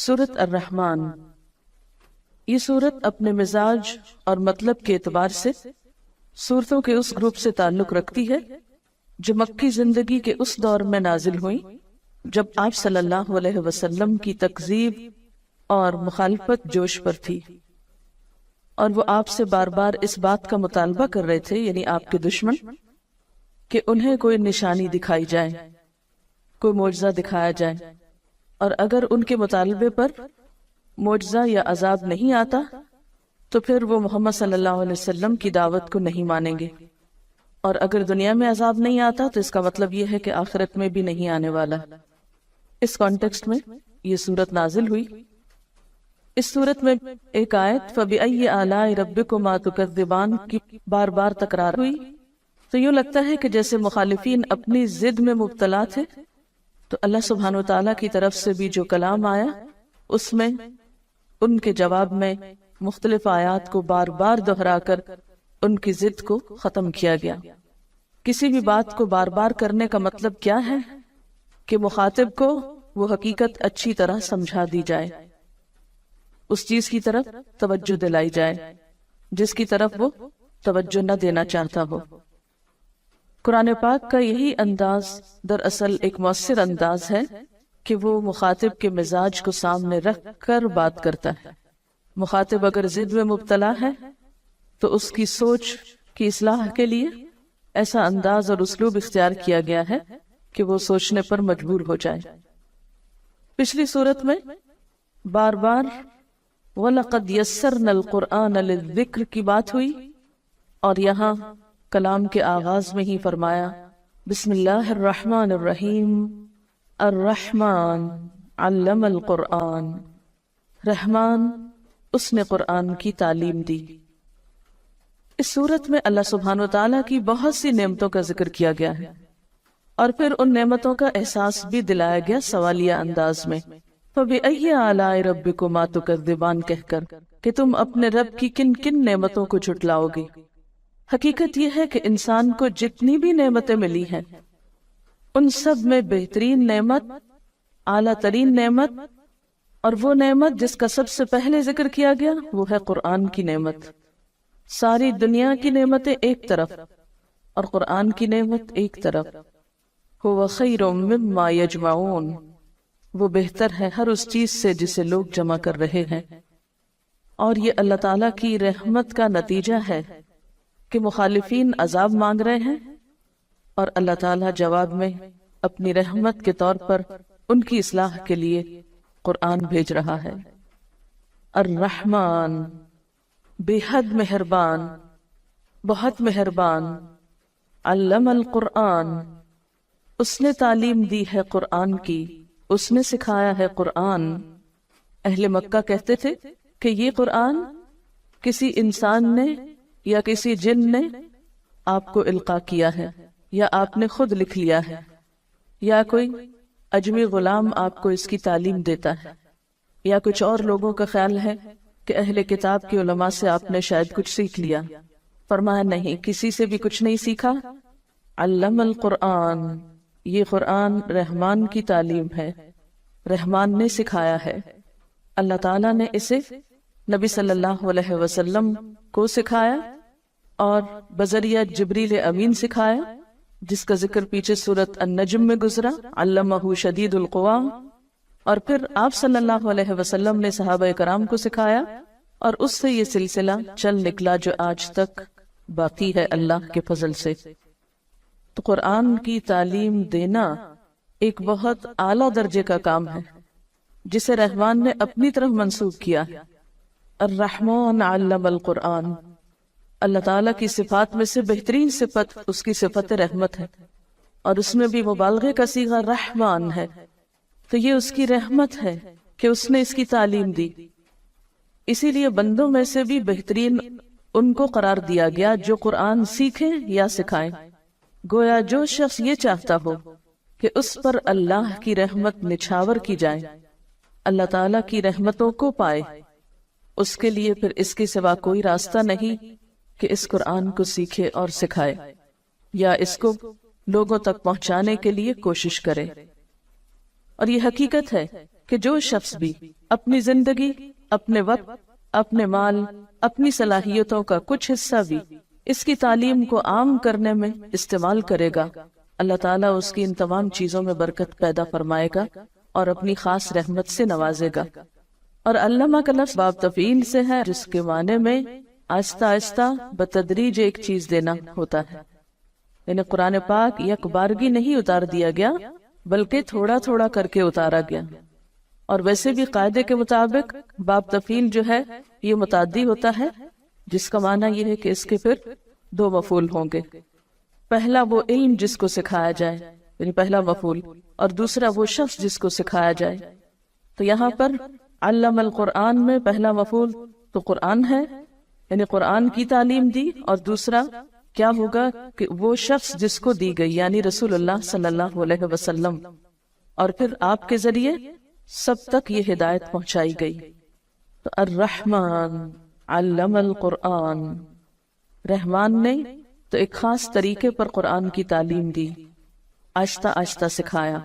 سورۃ الرحمن، یہ سورت اپنے مزاج اور مطلب کے اعتبار سے سورتوں کے اس گروپ سے تعلق رکھتی ہے جو مکی زندگی کے اس دور میں نازل ہوئی جب آپ صلی اللہ علیہ وسلم کی تکذیب اور مخالفت جوش پر تھی، اور وہ آپ سے بار بار اس بات کا مطالبہ کر رہے تھے، یعنی آپ کے دشمن، کہ انہیں کوئی نشانی دکھائی جائے، کوئی معجزہ دکھایا جائے، اور اگر ان کے مطالبے پر معجزہ یا عذاب نہیں آتا تو پھر وہ محمد صلی اللہ علیہ وسلم کی دعوت کو نہیں مانیں گے، اور اگر دنیا میں عذاب نہیں آتا تو اس کا مطلب یہ ہے کہ آخرت میں بھی نہیں آنے والا۔ اس کانٹیکسٹ میں یہ سورت نازل ہوئی۔ اس سورت میں ایک آیت فَبِأَيِّ آلَاءِ رَبِّكُمَا تُكَذِّبَانِ کی بار بار تکرار ہوئی، تو یوں لگتا ہے کہ جیسے مخالفین اپنی ضد میں مبتلا تھے تو اللہ سبحانہ وتعالیٰ کی طرف سے بھی جو کلام آیا اس میں ان کے جواب میں مختلف آیات کو بار بار دہرا کر ان کی ضد کو ختم کیا گیا۔ کسی بھی بات کو بار بار کرنے کا مطلب کیا ہے کہ مخاطب کو وہ حقیقت اچھی طرح سمجھا دی جائے، اس چیز کی طرف توجہ دلائی جائے جس کی طرف وہ توجہ نہ دینا چاہتا ہو۔ قرآن پاک کا یہی انداز دراصل ایک مؤثر انداز ہے کہ وہ مخاطب کے مزاج کو سامنے رکھ کر بات کرتا ہے۔ مخاطب اگر ضد میں مبتلا ہے تو اس کی سوچ کی اصلاح کے لیے ایسا انداز اور اسلوب اختیار کیا گیا ہے کہ وہ سوچنے پر مجبور ہو جائے۔ پچھلی صورت میں بار بار وَلَقَدْ يَسَّرْنَا الْقُرْآنَ لِلذِّكْرِ کی بات ہوئی، اور یہاں کلام کے آغاز میں ہی فرمایا بسم اللہ الرحمن الرحیم الرحمن علم القرآن، رحمان اس نے قرآن کی تعلیم دی۔ اس صورت میں اللہ سبحانہ وتعالیٰ کی بہت سی نعمتوں کا ذکر کیا گیا ہے، اور پھر ان نعمتوں کا احساس بھی دلایا گیا سوالیہ انداز میں فَبِأَيِّ آلَاءِ رَبِّكُمَا تُكَذِّبَانِ کہہ کر کہ تم اپنے رب کی کن کن نعمتوں کو جھٹلاؤ گے۔ حقیقت یہ ہے کہ انسان کو جتنی بھی نعمتیں ملی ہیں ان سب میں بہترین نعمت، اعلیٰ ترین نعمت، اور وہ نعمت جس کا سب سے پہلے ذکر کیا گیا وہ ہے قرآن کی نعمت۔ ساری دنیا کی نعمتیں ایک طرف اور قرآن کی نعمت ایک طرف۔ هُوَ خَيْرٌ مِّمَّا يَجْمَعُونَ، وہ بہتر ہے ہر اس چیز سے جسے لوگ جمع کر رہے ہیں۔ اور یہ اللہ تعالیٰ کی رحمت کا نتیجہ ہے کہ مخالفین عذاب مانگ رہے ہیں اور اللہ تعالیٰ جواب میں اپنی رحمت کے طور پر ان کی اصلاح کے لیے قرآن بھیج رہا ہے۔ الرحمن، بے حد مہربان، بہت مہربان، علم القرآن، اس نے تعلیم دی ہے قرآن کی، اس نے سکھایا ہے قرآن۔ اہل مکہ کہتے تھے کہ یہ قرآن کسی انسان نے یا کسی جن نے آپ کو القاء کیا ہے، یا آپ نے خود لکھ لیا ہے، یا کوئی اجمی غلام آپ کو اس کی تعلیم دیتا ہے، یا کچھ اور لوگوں کا خیال ہے کہ اہل کتاب کے علماء سے آپ نے شاید کچھ سیکھ لیا۔ فرمایا نہیں، کسی سے بھی کچھ نہیں سیکھا۔ علم القرآن، یہ قرآن رحمان کی تعلیم ہے، رحمان نے سکھایا ہے۔ اللہ تعالیٰ نے اسے نبی صلی اللہ علیہ وسلم کو سکھایا اور بذریعہ جبریل امین سکھایا، جس کا ذکر پیچھے سورۃ النجم میں گزرا، علمہ شدید القوا۔ اور پھر آپ صلی اللہ علیہ وسلم نے صحابہ کرام کو سکھایا، اور اس سے یہ سلسلہ چل نکلا جو آج تک باقی ہے اللہ کے فضل سے۔ تو قرآن کی تعلیم دینا ایک بہت اعلیٰ درجے کا کام ہے جسے رحمان نے اپنی طرف منسوب کیا ہے۔ الرحمن علم القرآن، اللہ تعالیٰ کی صفات میں سے بہترین صفت اس کی صفت رحمت ہے، اور اس میں بھی مبالغے کا صیغہ رحمان ہے، تو یہ اس کی رحمت ہے کہ اس نے اس کی تعلیم دی۔ اسی لیے بندوں میں سے بھی بہترین ان کو قرار دیا گیا جو قرآن سیکھیں یا سکھائیں۔ گویا جو شخص یہ چاہتا ہو کہ اس پر اللہ کی رحمت نچھاور کی جائے، اللہ تعالیٰ کی رحمتوں کو پائے، اس کے لیے پھر اس کے سوا کوئی راستہ نہیں کہ اس قرآن کو سیکھے اور سکھائے، یا اس کو لوگوں تک پہنچانے کے لیے کوشش کرے۔ اور یہ حقیقت ہے کہ جو شخص بھی اپنی زندگی، اپنے وقت، اپنے مال، اپنی صلاحیتوں کا کچھ حصہ بھی اس کی تعلیم کو عام کرنے میں استعمال کرے گا، اللہ تعالیٰ اس کی ان تمام چیزوں میں برکت پیدا فرمائے گا اور اپنی خاص رحمت سے نوازے گا۔ اور علامہ کا لفظ باب تفعیل سے ہے، جس کے معنی میں آہستہ آہستہ بتدریج ایک چیز دینا ہوتا ہے، یعنی قرآن پاک یک بارگی نہیں اتار دیا گیا بلکہ تھوڑا تھوڑا کر کے اتارا گیا۔ اور ویسے بھی قاعدے کے مطابق باب تفعیل جو ہے یہ متعدی ہوتا ہے، جس کا معنی یہ ہے کہ اس کے پھر دو مفعول ہوں گے، پہلا وہ علم جس کو سکھایا جائے یعنی پہلا مفعول، اور دوسرا وہ شخص جس کو سکھایا جائے۔ تو یہاں پر علم القرآن میں پہلا مفعول تو قرآن ہے، یعنی قرآن کی تعلیم دی، اور دوسرا کیا ہوگا کہ وہ شخص جس کو دی گئی یعنی رسول اللہ صلی اللہ علیہ وسلم، اور پھر آپ کے ذریعے سب تک یہ ہدایت پہنچائی گئی۔ تو الرحمن علم القرآن، رحمان نے تو ایک خاص طریقے پر قرآن کی تعلیم دی، آہستہ آہستہ سکھایا،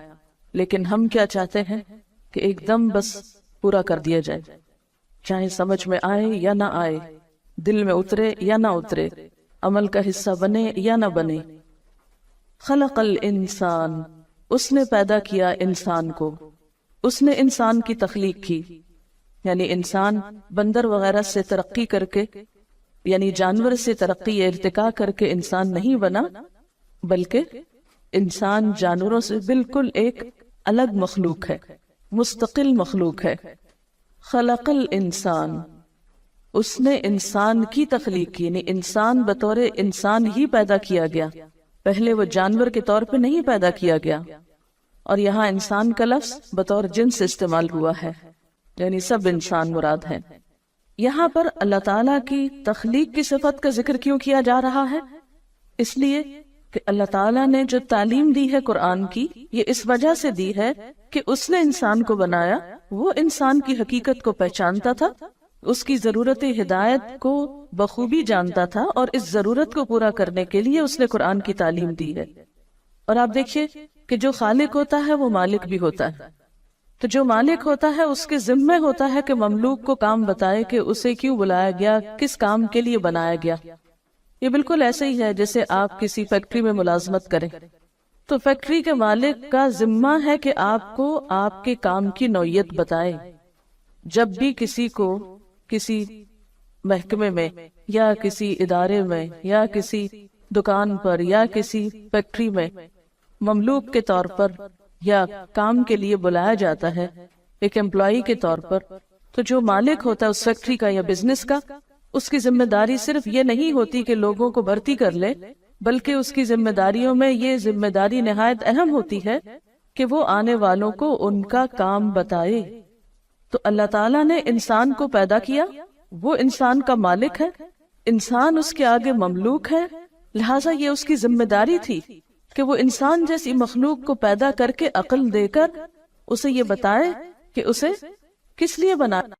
لیکن ہم کیا چاہتے ہیں کہ ایک دم بس پورا کر دیا جائے، چاہے سمجھ میں آئے یا نہ آئے، دل میں اترے یا نہ اترے، عمل کا حصہ بنے یا نہ بنے۔ خلق الانسان، اس نے پیدا کیا انسان کو، اس نے انسان کی تخلیق کی، یعنی انسان بندر وغیرہ سے ترقی کر کے، یعنی جانور سے ترقی ارتقا کر کے انسان نہیں بنا، بلکہ انسان جانوروں سے بالکل ایک الگ مخلوق ہے، مستقل مخلوق ہے۔ خلق الانسان، اس نے انسان کی تخلیق کی، یعنی انسان بطور انسان ہی پیدا کیا گیا، پہلے وہ جانور کے طور پہ نہیں پیدا کیا گیا۔ اور یہاں انسان کا لفظ بطور جنس استعمال ہوا ہے، یعنی سب انسان مراد ہیں۔ یہاں پر اللہ تعالیٰ کی تخلیق کی صفت کا ذکر کیوں کیا جا رہا ہے؟ اس لیے کہ اللہ تعالیٰ نے جو تعلیم دی ہے قرآن کی، یہ اس وجہ سے دی ہے کہ اس نے انسان کو بنایا، وہ انسان کی حقیقت کو پہچانتا تھا، اس کی ضرورت ہدایت کو بخوبی جانتا تھا، اور اس ضرورت کو پورا کرنے کے لیے اس نے قرآن کی تعلیم دی ہے۔ اور آپ دیکھیے کہ جو خالق ہوتا ہے وہ مالک بھی ہوتا ہے، تو جو مالک ہوتا ہے اس کے ذمے ہوتا ہے کہ مملوک کو کام بتائے کہ اسے کیوں بلایا گیا، کس کام کے لیے بنایا گیا۔ یہ بالکل ایسے ہی ہے جیسے آپ کسی فیکٹری میں ملازمت کریں تو فیکٹری کے مالک کا ذمہ ہے کہ آپ کو آپ کے کام کی نوعیت بتائے۔ جب بھی کسی کو کسی محکمے میں یا کسی ادارے میں یا کسی دکان پر یا کسی فیکٹری میں مملوک کے طور پر یا کام کے لیے بلایا جاتا ہے ایک امپلائی کے طور پر، تو جو مالک ہوتا ہے اس فیکٹری کا یا بزنس کا، اس کی ذمہ داری صرف یہ نہیں ہوتی کہ لوگوں کو بھرتی کر لے، بلکہ اس کی ذمہ داریوں میں یہ ذمہ داری نہایت اہم ہوتی ہے کہ وہ آنے والوں کو ان کا کام بتائے۔ تو اللہ تعالیٰ نے انسان کو پیدا کیا، وہ انسان کا مالک ہے، انسان اس کے آگے مملوک ہے، لہٰذا یہ اس کی ذمہ داری تھی کہ وہ انسان جیسی مخلوق کو پیدا کر کے عقل دے کر اسے یہ بتائے کہ اسے کس لیے بنایا۔